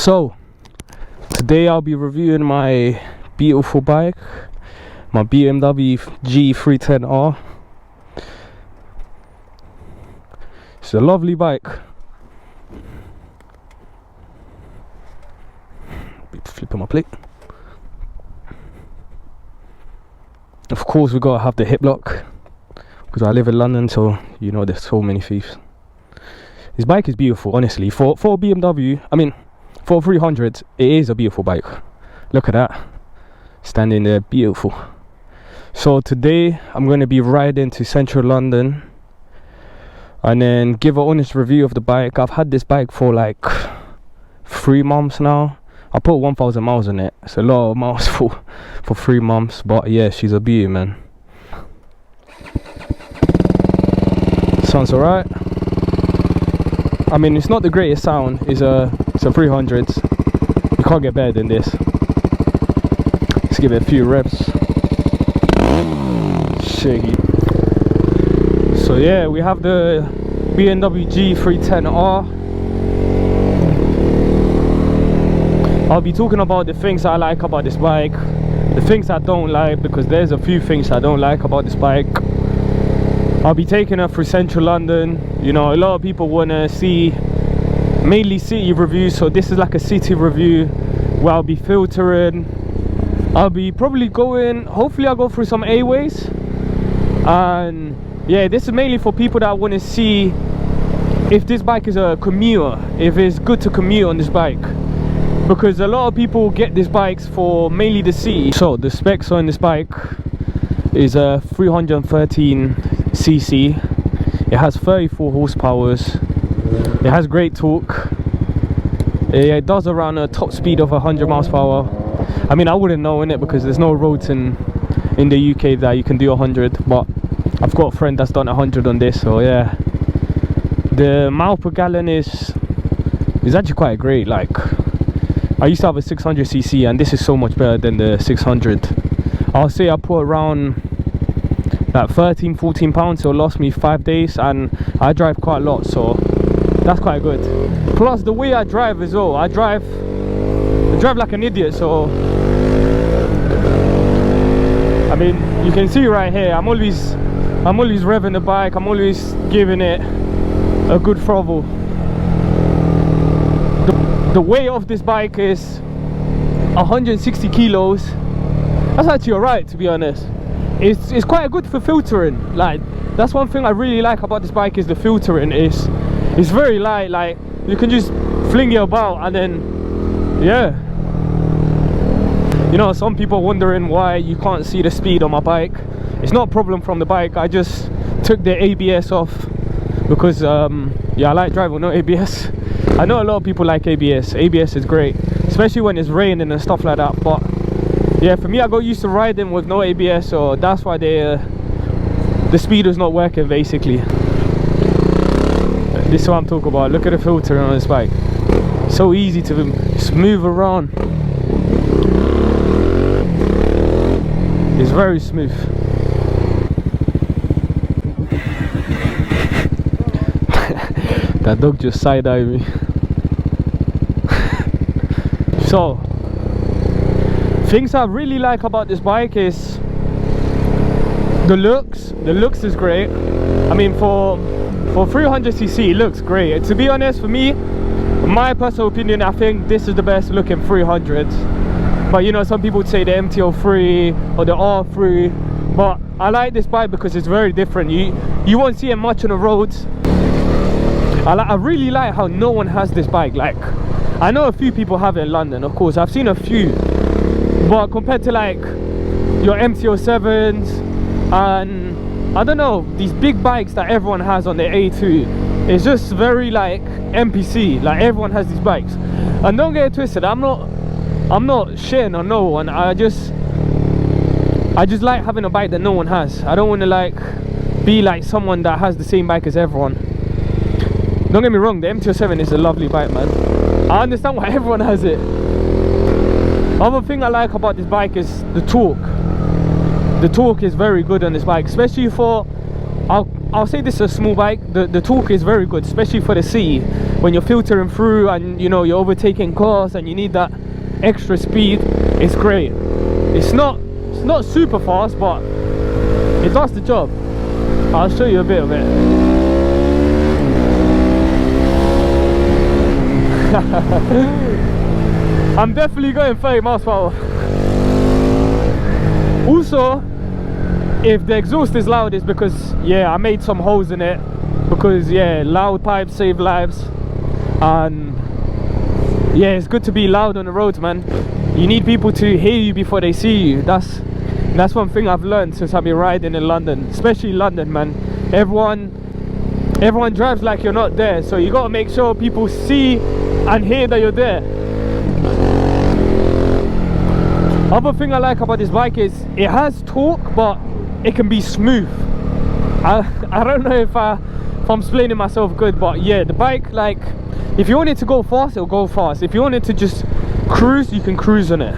So today I'll be reviewing my beautiful bike, my BMW G310r. It's a lovely bike. Be flipping my plate. Of course we gotta have the hip lock because I live in London, so you know there's so many thieves. This bike is beautiful, honestly. For BMW, I mean for 300, it is a beautiful bike. Look at that, standing there, beautiful. So today I'm going to be riding to central London and then give an honest review of the bike. I've had this bike for like 3 months now. I put 1,000 miles on it. It's a lot of miles for 3 months, but yeah, she's a beauty, man. Sounds alright. I mean, it's not the greatest sound. It's a 300. You can't get better than this. Let's give it a few reps. Shaky. So yeah, we have the BMW G310r. I'll be talking about the things I like about this bike, the things I don't like, because there's a few things I don't like about this bike. I'll be taking her through central London. You know, a lot of people want to see mainly city reviews, so this is like a city review where I'll be filtering. I'll be probably going, hopefully I'll go through some A-ways, and yeah, this is mainly for people that want to see if this bike is a commuter, if it's good to commute on this bike, because a lot of people get these bikes for mainly the city. So the specs on this bike is a 313cc. It has 34 horsepower. It has great torque. It does around a top speed of 100 miles per hour. I mean, I wouldn't know in it because there's no roads in the UK that you can do 100, but I've got a friend that's done 100 on this, so yeah. The mile per gallon is actually quite great. Like, I used to have a 600cc and this is so much better than the 600. I'll say I put around like 13-14 pounds, so it lost me 5 days, and I drive quite a lot, so that's quite good. Plus the way I drive as well, I drive like an idiot. So I mean, you can see right here, I'm always revving the bike, I'm always giving it a good throttle. The weight of this bike is 160 kilos. That's actually alright, to be honest. It's quite good for filtering. Like, that's one thing I really like about this bike, is the filtering. It's very light. Like, you can just fling it about, and then yeah, you know, some people wondering why you can't see the speed on my bike. It's not a problem from the bike. I just took the ABS off because yeah, I like driving with no ABS. I know a lot of people like ABS. ABS is great, especially when it's raining and stuff like that, but yeah, for me, I got used to riding with no ABS, so that's why the speed is not working, basically. This is what I'm talking about. Look at the filter on this bike. So easy to just move around. It's very smooth. That dog just side-eyed me. So things I really like about this bike is the looks. The looks is great. I mean, for 300cc, it looks great. To be honest, for me, my personal opinion, I think this is the best looking 300. But you know, some people would say the MT-03 or the R3. But I like this bike because it's very different. You won't see it much on the roads. I really like how no one has this bike. Like, I know a few people have it in London, of course. I've seen a few. But compared to like your MT-07s and I don't know, these big bikes that everyone has on the A2, it's just very like NPC. Like, everyone has these bikes. And don't get it twisted, I'm not shitting on no one. I just like having a bike that no one has. I don't want to like be like someone that has the same bike as everyone. Don't get me wrong, the MT-07 is a lovely bike, man. I understand why everyone has it. Other thing I like about this bike is the torque. The torque is very good on this bike, especially for, I'll say this is a small bike. The torque is very good, especially for the city when you're filtering through and you know you're overtaking cars and you need that extra speed. It's great. It's not super fast, but it does the job. I'll show you a bit of it. I'm definitely going 30 miles per hour. Also, if the exhaust is loud, it's because yeah, I made some holes in it, because yeah, loud pipes save lives. And yeah, it's good to be loud on the roads, man. You need people to hear you before they see you. That's one thing I've learned since I've been riding in London, especially London, man. Everyone drives like you're not there, so you got to make sure people see and hear that you're there. Other thing I like about this bike is it has torque, but it can be smooth. I don't know if I'm explaining myself good, but yeah, the bike, like, if you want it to go fast, it'll go fast. If you want it to just cruise, you can cruise on it.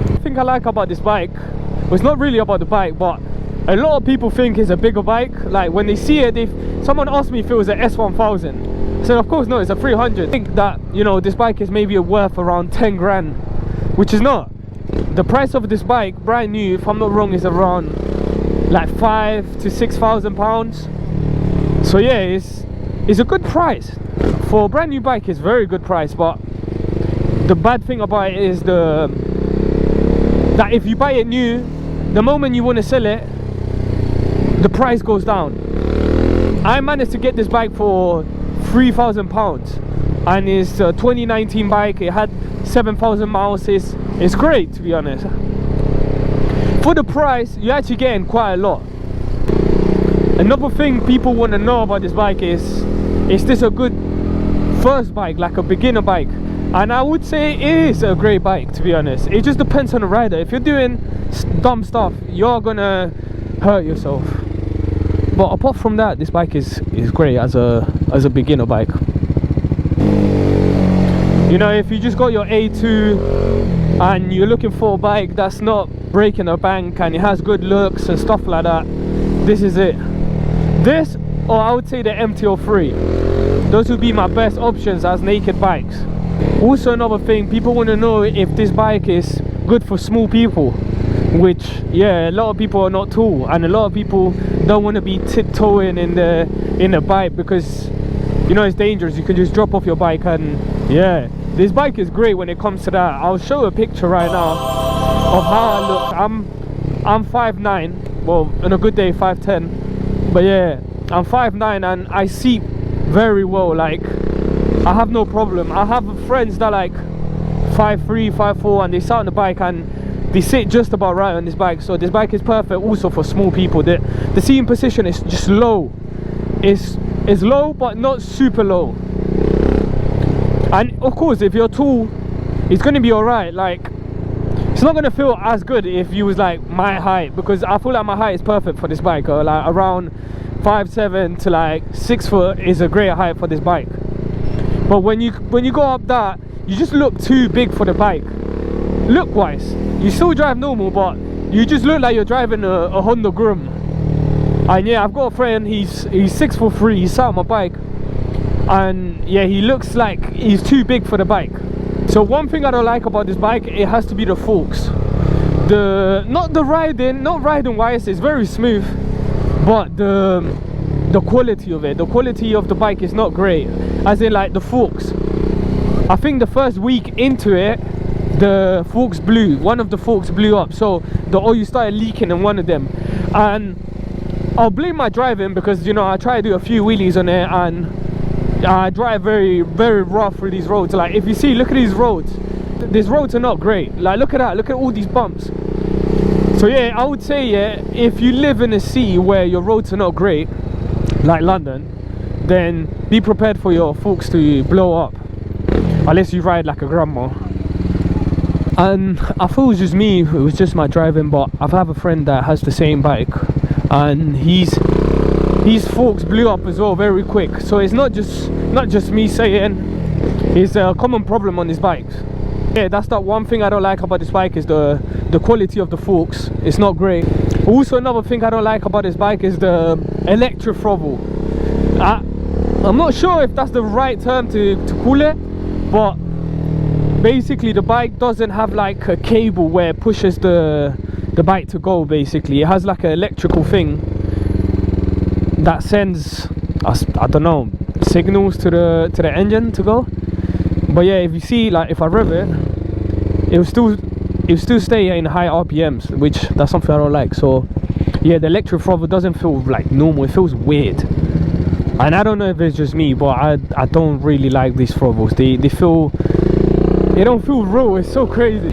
The thing I like about this bike, well, it's not really about the bike, but a lot of people think it's a bigger bike. Like when they see it, someone asked me if it was an S1000. I said, of course no, it's a 300. I think that, you know, this bike is maybe worth around 10 grand, which is not. The price of this bike, brand new, if I'm not wrong, is around like 5,000 to 6,000 pounds. So yeah, it's a good price for a brand new bike. It's very good price, but the bad thing about it is that if you buy it new, the moment you want to sell it, the price goes down. I managed to get this bike for £3,000, and it's a 2019 bike. It had 7,000 miles. It's great, to be honest. For the price, you're actually getting quite a lot. Another thing people want to know about this bike is this a good first bike, like a beginner bike? And I would say it is a great bike, to be honest. It just depends on the rider. If you're doing dumb stuff, you're gonna hurt yourself. But apart from that, this bike is great as a beginner bike. You know, if you just got your A2 and you're looking for a bike that's not breaking a bank and it has good looks and stuff like that, this is it. This, or I would say the MT-03. Those would be my best options as naked bikes. Also, another thing, people want to know if this bike is good for small people, which yeah, a lot of people are not tall, and a lot of people don't want to be tiptoeing in the bike because, you know, it's dangerous. You can just drop off your bike. And yeah, this bike is great when it comes to that. I'll show a picture right now of how I look. I'm 5'9", well, on a good day 5'10", but yeah, I'm 5'9", and I see very well. Like, I have no problem. I have friends that are like 5'3", 5'4", and they sit on the bike and they sit just about right on this bike. So this bike is perfect also for small people. The seating position is just low. It's low, but not super low. And of course, if you're tall, it's going to be alright. Like, it's not going to feel as good if you was like my height, because I feel like my height is perfect for this bike. Or like around 5'7" to like 6 foot is a great height for this bike. But when you go up that, you just look too big for the bike. Look wise, you still drive normal, but you just look like you're driving a Honda Groom. And yeah, I've got a friend, he's 6'3", he sat on my bike, and yeah, he looks like he's too big for the bike. So one thing I don't like about this bike, it has to be the forks. Not riding wise, it's very smooth, but the quality of it, the quality of the bike is not great. As in, like, the forks, I think the first week into it, the forks blew. One of the forks blew up, so the oil started leaking in one of them. And I'll blame my driving, because, you know, I try to do a few wheelies on it and I drive very, very rough through these roads. Like, if you see, look at these roads. These roads are not great. Like, look at that, look at all these bumps. So yeah, I would say, yeah, if you live in a city where your roads are not great, like London, then be prepared for your forks to blow up, unless you ride like a grandma. And I thought it was just me, it was just my driving, but I have a friend that has the same bike, and his forks blew up as well very quick. So it's not just me saying, it's a common problem on these bikes. Yeah, that's that one thing I don't like about this bike, is the quality of the forks. It's not great. Also, another thing I don't like about this bike is the electric throttle. I'm not sure if that's the right term to call it, but basically the bike doesn't have like a cable where it pushes the bike to go. Basically it has like an electrical thing that sends, I don't know, signals to the engine to go. But yeah, if you see, like if I rev it, it will still stay in high RPMs, which that's something I don't like. So yeah, the electric throttle doesn't feel like normal, it feels weird. And I don't know if it's just me, but I don't really like these throttles. They don't feel real. It's so crazy.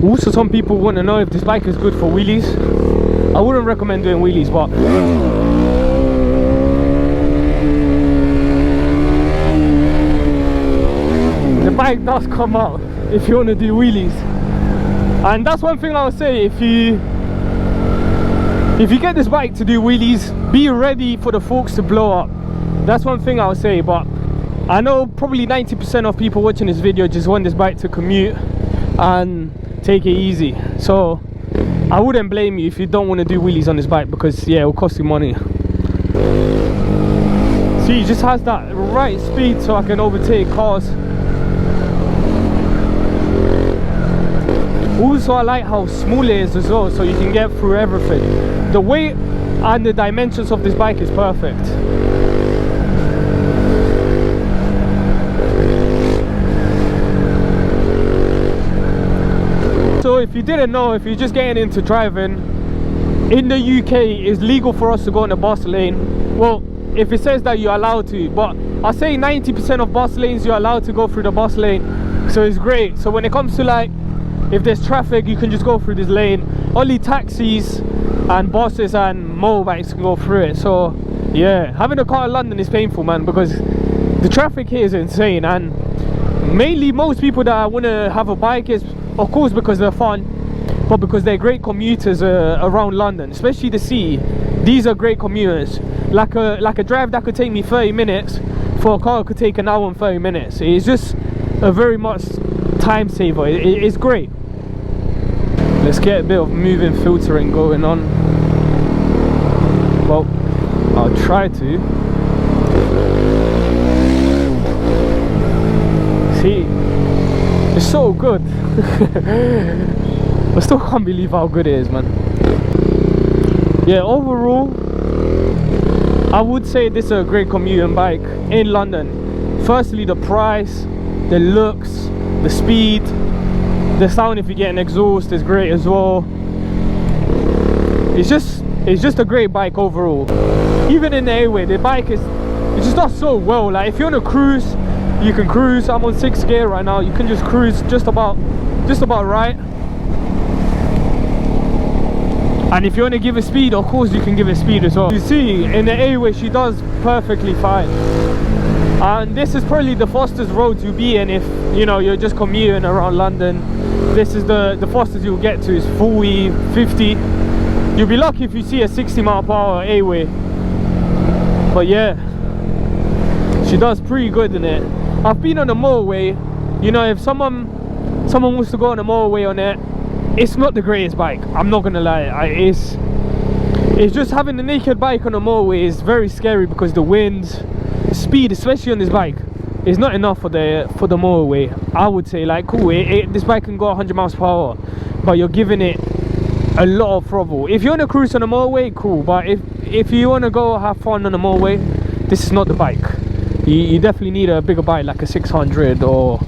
Also, some people want to know if this bike is good for wheelies. I wouldn't recommend doing wheelies, but the bike does come out if you want to do wheelies. And that's one thing I would say, if you get this bike to do wheelies, be ready for the forks to blow up. That's one thing I would say. But I know probably 90% of people watching this video just want this bike to commute and take it easy. So I wouldn't blame you if you don't want to do wheelies on this bike, because yeah, it will cost you money. See, it just has that right speed so I can overtake cars. Also, I like how small it is as well, so you can get through everything. The weight and the dimensions of this bike is perfect. So if you didn't know, if you're just getting into driving, in the UK it's legal for us to go on the bus lane. Well, if it says that you're allowed to, but I say 90% of bus lanes you're allowed to go through the bus lane, so it's great. So when it comes to like, if there's traffic, you can just go through this lane. Only taxis and buses and motorbikes can go through it. So yeah, having a car in London is painful, man, because the traffic here is insane. And mainly most people that want to have a bike is, of course, because they're fun, but because they're great commuters around London, especially the city. These are great commuters. Like a drive that could take me 30 minutes, for a car it could take an hour and 30 minutes. It's just a very much time saver. It's great. Let's get a bit of moving filtering going on. Well, I'll try to. See, it's so good. I still can't believe how good it is, man. Yeah, overall I would say this is a great commuting bike in London. Firstly, the price, the looks, the speed, the sound if you get an exhaust is great as well. It's just a great bike overall. Even in the A-way, the bike it just does so well. Like if you want to cruise, you can cruise. I'm on 6th gear right now. You can just cruise just about right. And if you want to give it speed, of course you can give it speed as well. You see, in the A-way she does perfectly fine. And this is probably the fastest road you'll be in if, you know, you're just commuting around London. This is the fastest you'll get to is 40, 50. You'll be lucky if you see a 60-mile-per-hour A-way. But yeah, she does pretty good in it. I've been on the Motorway. You know, if someone wants to go on the Motorway on it, it's not the greatest bike, I'm not gonna lie. It's just having the naked bike on the Motorway is very scary, because the wind, speed, especially on this bike, is not enough for the Motorway. I would say, like, cool, this bike can go 100 miles per hour, but you're giving it a lot of throttle. If you want to cruise on the Motorway, cool, but if you want to go have fun on the Motorway, this is not the bike. You definitely need a bigger bike, like a 600 or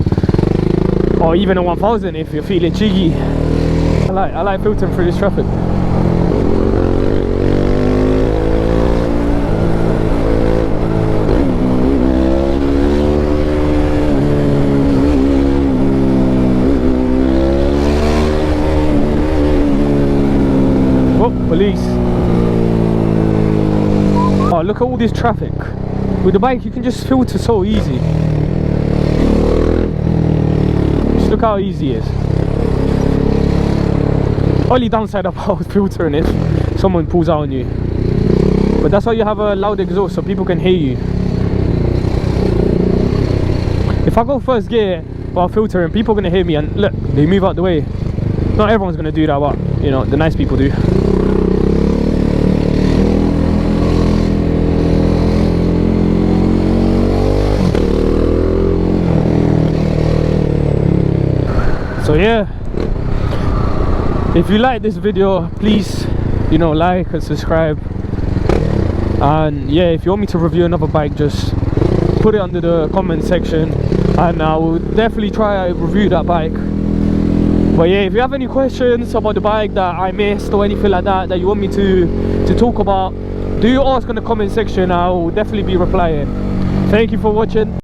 even a 1000 if you're feeling cheeky. I like filtering through this traffic. Oh, police. Oh, look at all this traffic. With the bike you can just filter so easy. Just look how easy it is. Only downside about filtering if someone pulls out on you, but that's why you have a loud exhaust so people can hear you. If I go first gear while filtering, people are going to hear me, and look, they move out the way. Not everyone's going to do that, but you know, the nice people do. So yeah, if you like this video, please, you know, like and subscribe. And yeah, if you want me to review another bike, just put it under the comment section and I will definitely try to review that bike. But yeah, if you have any questions about the bike that I missed or anything like that that you want me to talk about, do ask in the comment section. I will definitely be replying. Thank you for watching.